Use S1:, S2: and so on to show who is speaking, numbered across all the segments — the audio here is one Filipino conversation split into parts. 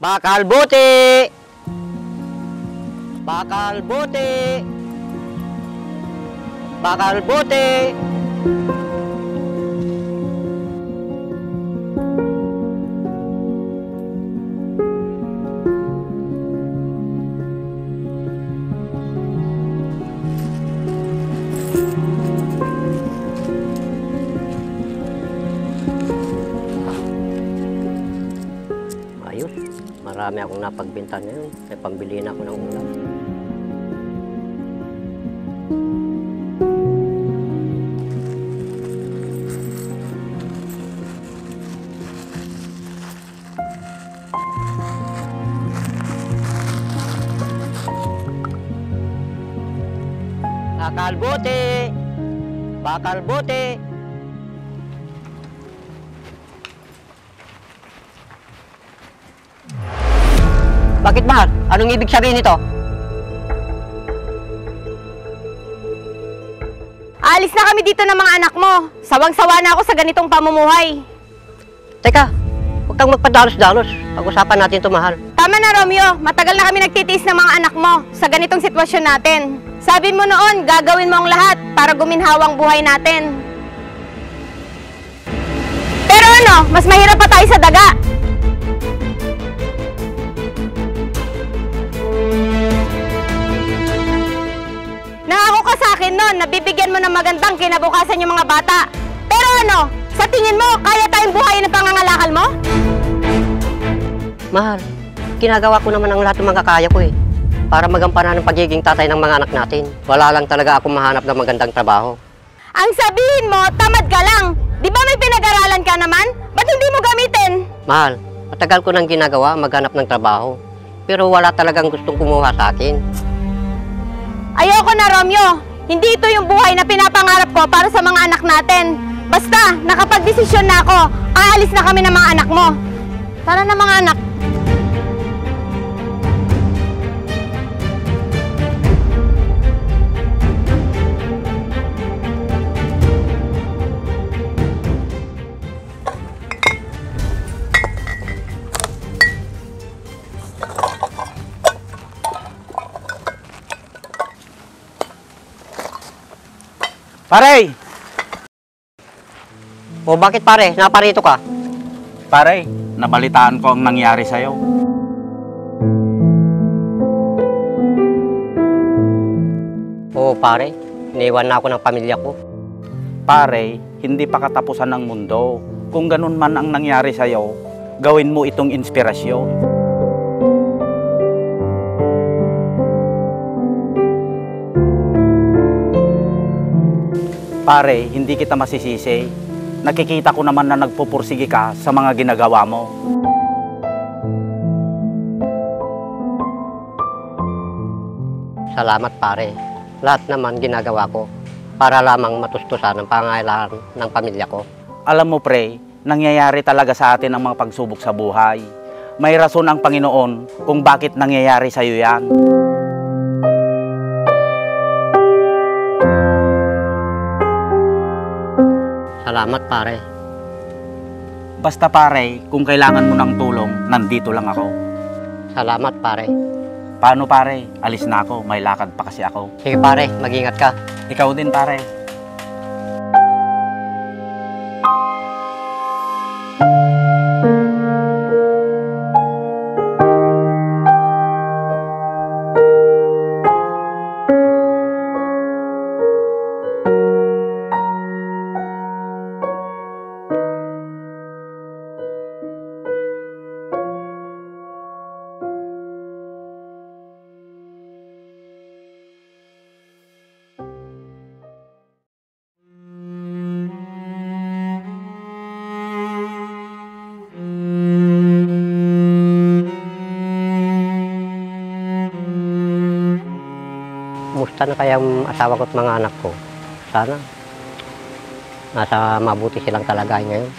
S1: Bakal buti! Bakal buti! Bakal buti! Ayos, marami akong napagbenta ngayon. May pambili na ako ng ulam. Bakal buti! Bakal buti! Bakit mahal? Anong ibig sabihin nito?
S2: Aalis na kami dito ng mga anak mo. Sawang-sawa na ako sa ganitong pamumuhay.
S1: Teka, huwag kang magpadalos-dalos. Pag-usapan natin ito, mahal.
S2: Tama na, Romeo. Matagal na kami nagtitiis ng mga anak mo sa ganitong sitwasyon natin. Sabi mo noon, gagawin mo ang lahat para guminhawa ang buhay natin. Pero ano, mas mahirap pa tayo sa daga. Nangako ka sa akin noon na bibigyan mo ng magandang kinabukasan yung mga bata. Pero ano, sa tingin mo, kaya tayong buhayin ng pangangalakal mo?
S1: Mahal, ginagawa ko naman ang lahat ng mga kaya ko para magampanan ng pagiging tatay ng mga anak natin. Wala lang talaga akong mahanap ng magandang trabaho.
S2: Ang sabihin mo, tamad ka lang. Di ba may pinag-aralan ka naman? Ba't hindi mo gamitin?
S1: Mahal, matagal ko nang ginagawa maghanap ng trabaho. Pero wala talagang gustong kumuha sa akin.
S2: Ayoko na, Romeo. Hindi ito yung buhay na pinapangarap ko para sa mga anak natin. Basta, nakapag-desisyon na ako. Aalis na kami ng mga anak mo. Tara na, mga anak.
S3: Pare!
S1: O bakit pare? Naparito ka?
S3: Pare, nabalitaan ko ang nangyari sa'yo.
S1: Oo pare, iniwan na ako ng pamilya ko.
S3: Pare, hindi pa katapusan ng mundo. Kung ganun man ang nangyari sa'yo, gawin mo itong inspirasyon. Pare, hindi kita masisisi. Nakikita ko naman na nagpupursige ka sa mga ginagawa mo.
S1: Salamat pare. Lahat naman ginagawa ko para lamang matustusan ang pangangailangan ng pamilya ko.
S3: Alam mo pre, nangyayari talaga sa atin ang mga pagsubok sa buhay. May rason ang Panginoon kung bakit nangyayari sa iyo yan.
S1: Salamat pare.
S3: Basta pare, kung kailangan mo ng tulong, nandito lang ako.
S1: Salamat pare.
S3: Paano pare? Alis na ako, may lakad pa kasi ako.
S1: Sige pare, mag-ingat ka.
S3: Ikaw din pare.
S1: Kumusta na kaya ang asawa ko at mga anak ko? Sana nasa mabuti silang kalagayan ngayon.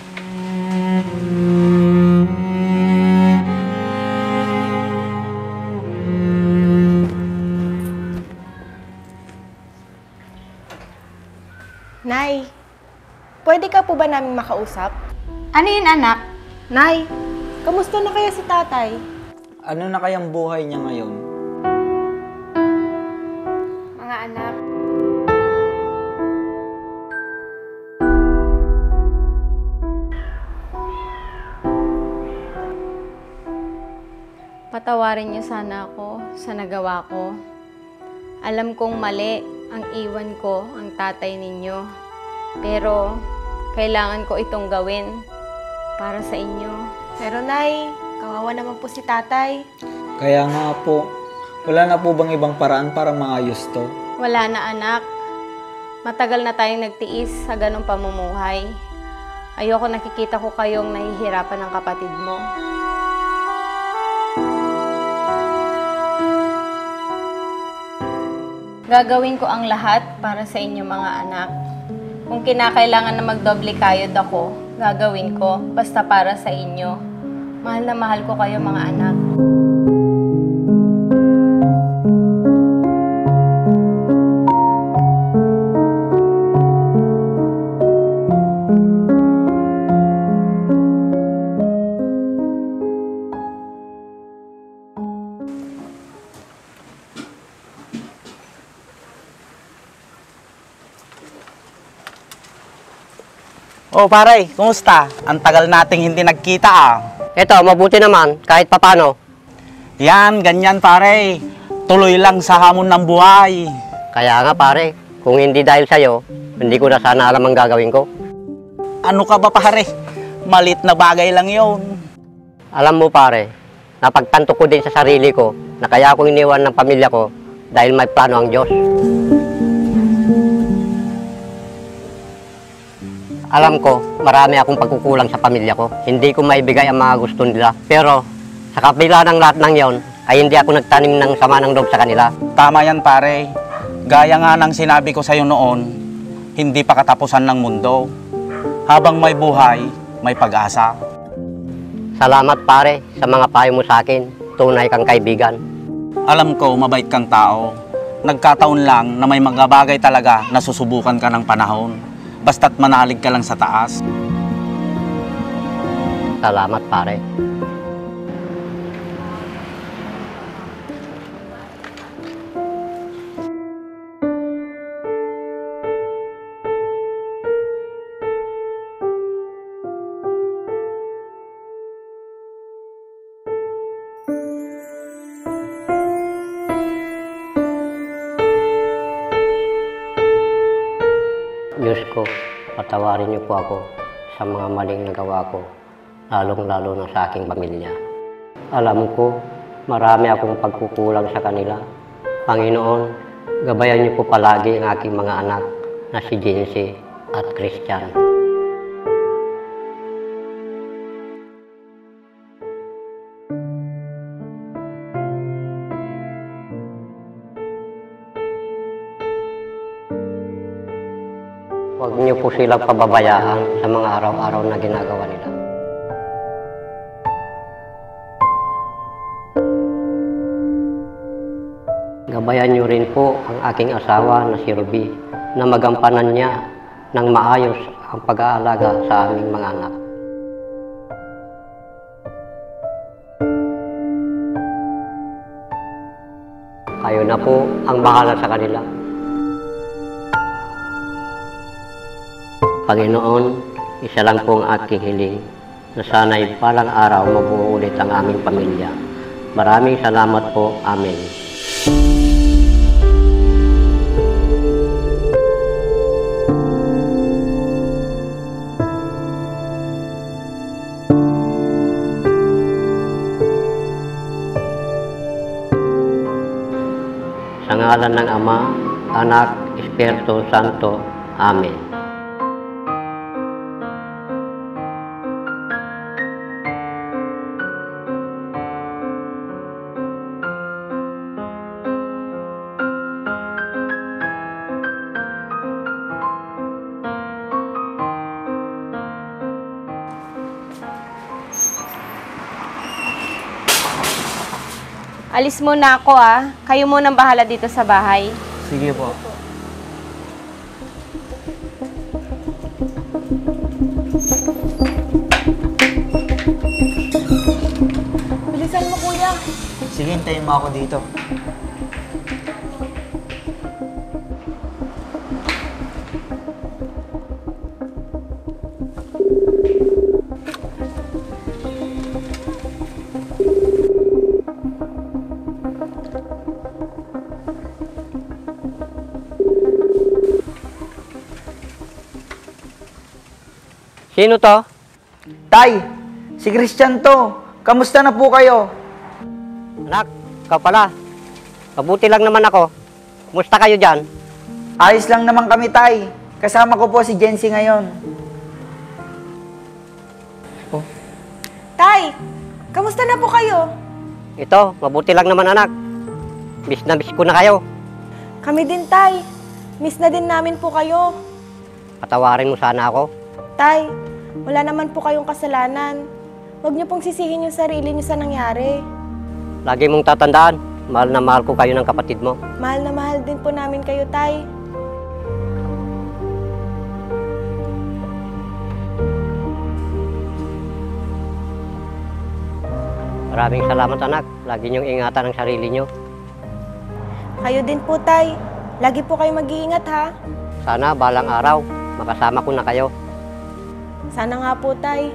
S4: Nay, pwede ka po ba namin makausap?
S2: Ano yun, anak?
S4: Nay, kamusta na kaya si tatay?
S5: Ano na kayang buhay niya ngayon?
S2: Mga anak, patawarin niyo sana ako sa nagawa ko. Alam kong mali ang iwan ko ang tatay ninyo. Pero kailangan ko itong gawin para sa inyo.
S4: Pero Nay, kawawa naman po si tatay.
S5: Kaya nga po, wala na po bang ibang paraan para maayos to?
S2: Wala na anak. Matagal na tayong nagtiis sa ganong pamumuhay. Ayoko nakikita ko kayong nahihirapan ng kapatid mo. Gagawin ko ang lahat para sa inyo mga anak. Kung kinakailangan na magdoble kayod ako, gagawin ko basta para sa inyo. Mahal na mahal ko kayo mga anak.
S3: Oh pare, kumusta? Ang tagal nating hindi nagkita ah.
S1: Eto, mabuti naman, kahit papano.
S3: Yan, ganyan pare. Tuloy lang sa hamon ng buhay.
S1: Kaya nga pare, kung hindi dahil sa'yo, hindi ko na sana alam ang gagawin ko.
S3: Ano ka ba pare? Malit na bagay lang yon.
S1: Alam mo pare, napagtanto ko din sa sarili ko na kaya ako iniwan ng pamilya ko dahil may plano ang Diyos. Alam ko, marami akong pagkukulang sa pamilya ko. Hindi ko maibigay ang mga gusto nila. Pero sa kabila ng lahat ng yon, ay hindi ako nagtanim ng sama ng loob sa kanila.
S3: Tama yan pare. Gaya nga ng sinabi ko sa'yo noon, hindi pa katapusan ng mundo. Habang may buhay, may pag-asa.
S1: Salamat pare sa mga payo mo sa akin. Tunay kang kaibigan.
S3: Alam ko, mabait kang tao. Nagkataon lang na may mga bagay talaga na susubukan ka ng panahon. Basta't manalig ka lang sa taas.
S1: Salamat pare. Diyos ko, patawarin niyo po ako sa mga maling nagawa ko, lalong-lalo na sa aking pamilya. Alam ko, marami akong pagkukulang sa kanila. Panginoon, gabayan niyo po palagi ang aking mga anak na si Jincy at Christian. Huwag niyo po silang pababayaan sa mga araw-araw na ginagawa nila. Gabayan niyo rin po ang aking asawa na si Ruby na magampanan niya ng maayos ang pag-aalaga sa aming mga anak. Kayo na po ang bahala sa kanila. Panginoon, isa lang po ang aking hiling na sana'y palang araw mabuo ulit ang aming pamilya. Maraming salamat po. Amen. Sa ngalan ng Ama, Anak, Espiritu Santo. Amen.
S2: Alis muna ako ah. Kayo munang bahala dito sa bahay.
S5: Sige po.
S4: Bilisan mo kuya,
S5: Sige, hintayin mo ako dito.
S1: Sino to?
S5: Tay, si Christian to. Kamusta na po kayo?
S1: Anak, ikaw pala. Mabuti lang naman ako. Kumusta kayo dyan?
S5: Ayos lang naman kami, Tay. Kasama ko po si Jency ngayon.
S4: Tay, kamusta na po kayo?
S1: Ito, mabuti lang naman anak. Miss na miss ko na kayo.
S4: Kami din, Tay. Miss na din namin po kayo.
S1: Patawarin mo sana ako.
S4: Tay, wala naman po kayong kasalanan. Huwag niyo pong sisihin yung sarili niyo sa nangyari.
S1: Lagi mong tatandaan, mahal na mahal ko kayo ng kapatid mo.
S4: Mahal na mahal din po namin kayo, Tay.
S1: Maraming salamat anak. Lagi niyong ingatan ang sarili niyo.
S4: Kayo din po, Tay. Lagi po kayo mag-iingat, ha?
S1: Sana balang araw, makasama ko na kayo.
S4: Sana nga po, Tay.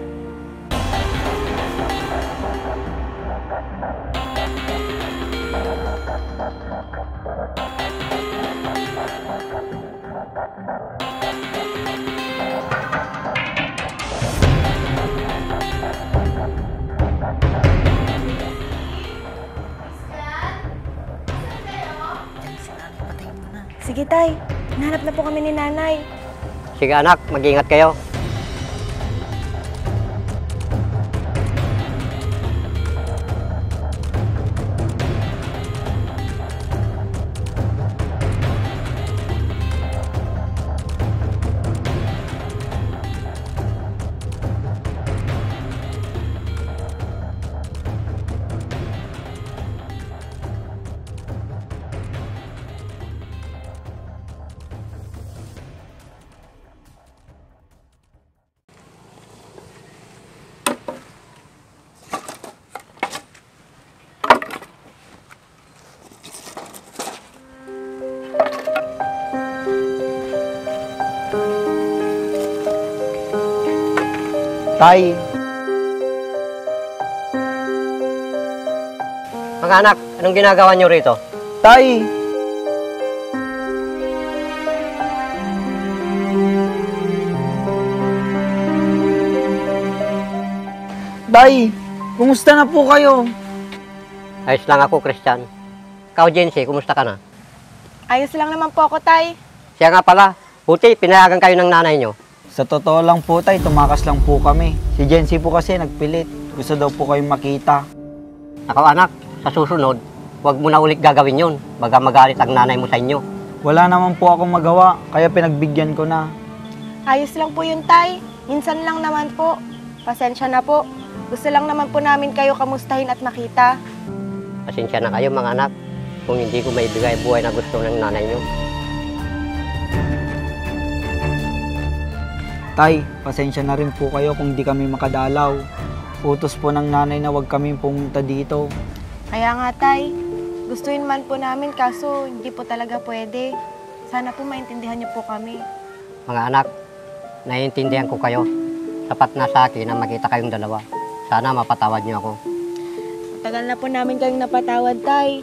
S4: Sige, Tay. Nahanap na po kami ni Nanay.
S1: Sige anak, mag-ingat kayo.
S5: Tay,
S1: Mga anak, anong ginagawa niyo rito?
S5: Tay! Tay, kumusta na po kayo?
S1: Ayos lang ako, Christian. Ikaw, Jency, kumusta ka na?
S4: Ayos lang naman po ako, Tay.
S1: Siya nga pala, buti pinayagan kayo ng nanay niyo.
S5: Sa totoo lang po, Tay, tumakas lang po kami. Si Jency po kasi nagpilit. Gusto daw po kayong makita.
S1: Ako anak, sa susunod, huwag mo na ulit gagawin yun. Baga magalit ang nanay mo sa inyo.
S5: Wala naman po akong magawa, kaya pinagbigyan ko na.
S4: Ayos lang po yun, Tay. Minsan lang naman po. Pasensya na po. Gusto lang naman po namin kayo kamustahin at makita.
S1: Pasensya na kayo mga anak, kung hindi ko maibigay buhay na gusto ng nanay niyo.
S5: Tay, pasensya na rin po kayo kung di kami makadalaw. Utos po ng nanay na huwag kami pumunta dito.
S4: Kaya nga, Tay. Gustuin man po namin kaso hindi po talaga pwede. Sana po maintindihan niyo po kami.
S1: Mga anak, naiintindihan ko kayo. Sapat na sa akin na makita kayong dalawa. Sana mapatawad niyo ako.
S4: Tagal na po namin kayong napatawad, Tay.